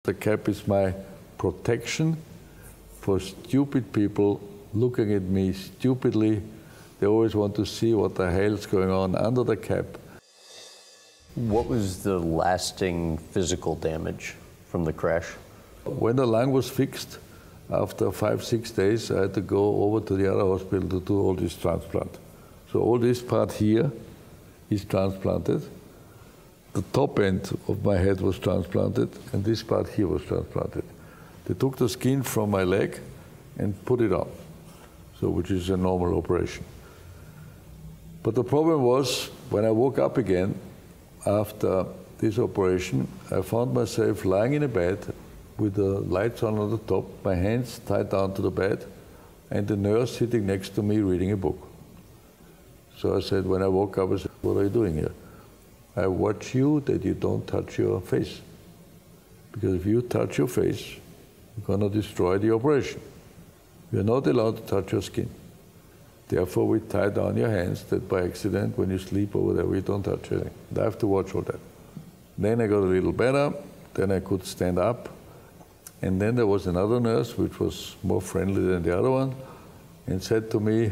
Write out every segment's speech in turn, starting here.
The cap is my protection for stupid people looking at me stupidly. They always want to see what the hell's going on under the cap. What was the lasting physical damage from the crash? When the lung was fixed, after 5-6 days, I had to go over to the other hospital to do all this transplant. So all this part here is transplanted. The top end of my head was transplanted, and this part here was transplanted. They took the skin from my leg and put it on, so which is a normal operation. But the problem was, when I woke up again after this operation, I found myself lying in a bed with the lights on the top, my hands tied down to the bed, and the nurse sitting next to me reading a book. So I said, when I woke up, I said, "What are you doing here?" "I watch you that you don't touch your face. Because if you touch your face, you're going to destroy the operation. You're not allowed to touch your skin. Therefore, we tie down your hands that by accident, when you sleep or whatever, you don't touch anything." I have to watch all that. Then I got a little better. Then I could stand up. And then there was another nurse, which was more friendly than the other one, and said to me,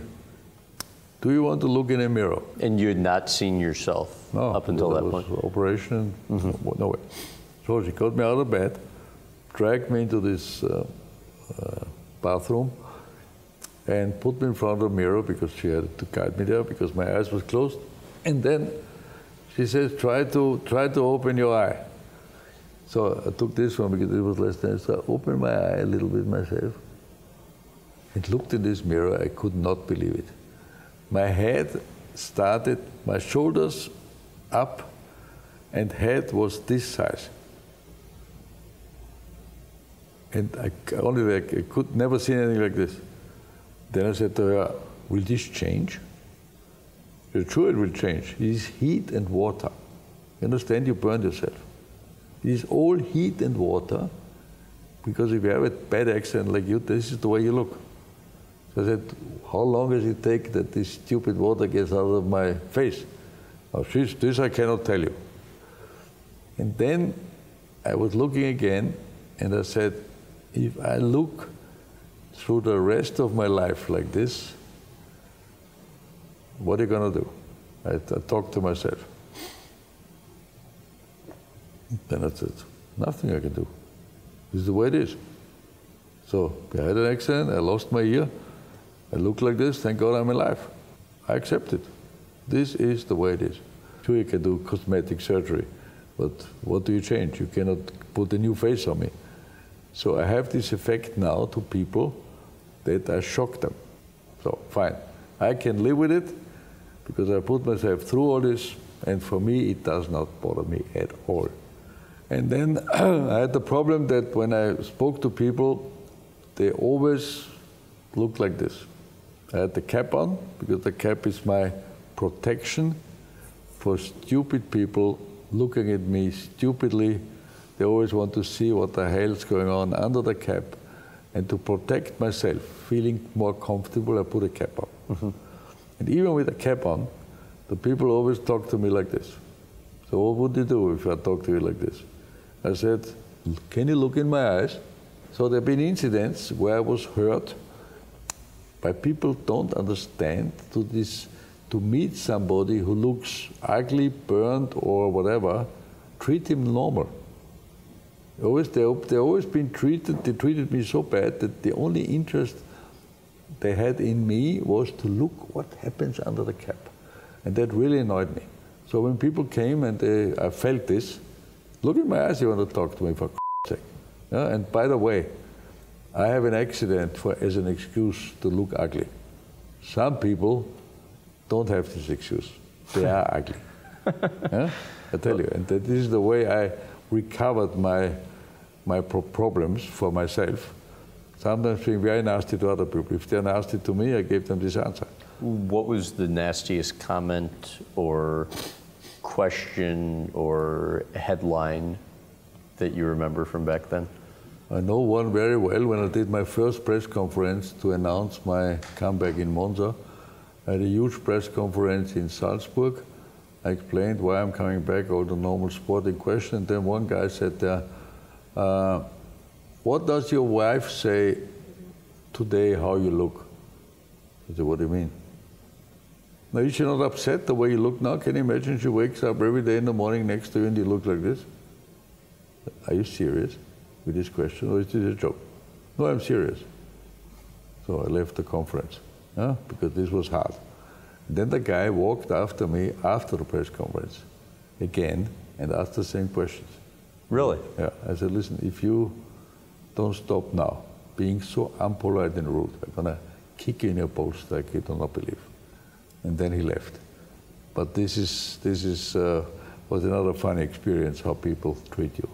"Do you want to look in a mirror?" And you had not seen yourself up until that point? Was operation, no way. So she got me out of bed, dragged me into this bathroom, and put me in front of a mirror because she had to guide me there because my eyes was closed. And then she says, try to open your eye. So I took this one because it was less than, so I opened my eye a little bit myself and looked in this mirror. I could not believe it. My head started, my shoulders up, and head was this size. And I could never see anything like this. Then I said to her, "Will this change?" She said, "Sure, it will change. It is heat and water. You understand? You burn yourself. It is all heat and water, because if you have a bad accident like you, this is the way you look." So I said, "How long does it take that this stupid water gets out of my face?" "Oh, this I cannot tell you." And then I was looking again, and I said, if I look through the rest of my life like this, what are you going to do? I talked to myself. Then I said, nothing I can do. This is the way it is. So I had an accident, I lost my ear, I look like this, thank God I'm alive. I accept it. This is the way it is. Sure, you can do cosmetic surgery, but what do you change? You cannot put a new face on me. So I have this effect now to people that I shock them. So fine, I can live with it because I put myself through all this, and for me it does not bother me at all. And then I had the problem that when I spoke to people, they always looked like this. I had the cap on because the cap is my protection for stupid people looking at me stupidly. They always want to see what the hell's going on under the cap. And to protect myself, feeling more comfortable, I put a cap on. And even with a cap on, the people always talk to me like this. So what would you do if I talk to you like this? I said, "Can you look in my eyes?" So there have been incidents where I was hurt by people don't understand to meet somebody who looks ugly, burned, or whatever, treat him normal. They always been treated, they treated me so bad that the only interest they had in me was to look what happens under the cap. And that really annoyed me. So when people came and I felt this, look in my eyes, you want to talk to me, for sake. Yeah? And by the way, I have an accident as an excuse to look ugly. Some people don't have this excuse. They are ugly. Yeah? I tell you, and this is the way I recovered my problems for myself. Sometimes being very nasty to other people. If they're nasty to me, I gave them this answer. What was the nastiest comment or question or headline that you remember from back then? I know one very well. When I did my first press conference to announce my comeback in Monza, I had a huge press conference in Salzburg. I explained why I'm coming back, all the normal sporting questions. And then one guy said there, what does your wife say today how you look? I said, what do you mean? Now, is she not upset the way you look now? Can you imagine she wakes up every day in the morning next to you and you look like this? Are you serious with this question, or is this a joke? No, I'm serious. So I left the conference, because this was hard. And then the guy walked after me after the press conference again and asked the same questions. Really? Yeah. I said, listen, if you don't stop now being so unpolite and rude, I'm going to kick you in your balls like you do not believe. And then he left. But this was another funny experience, how people treat you.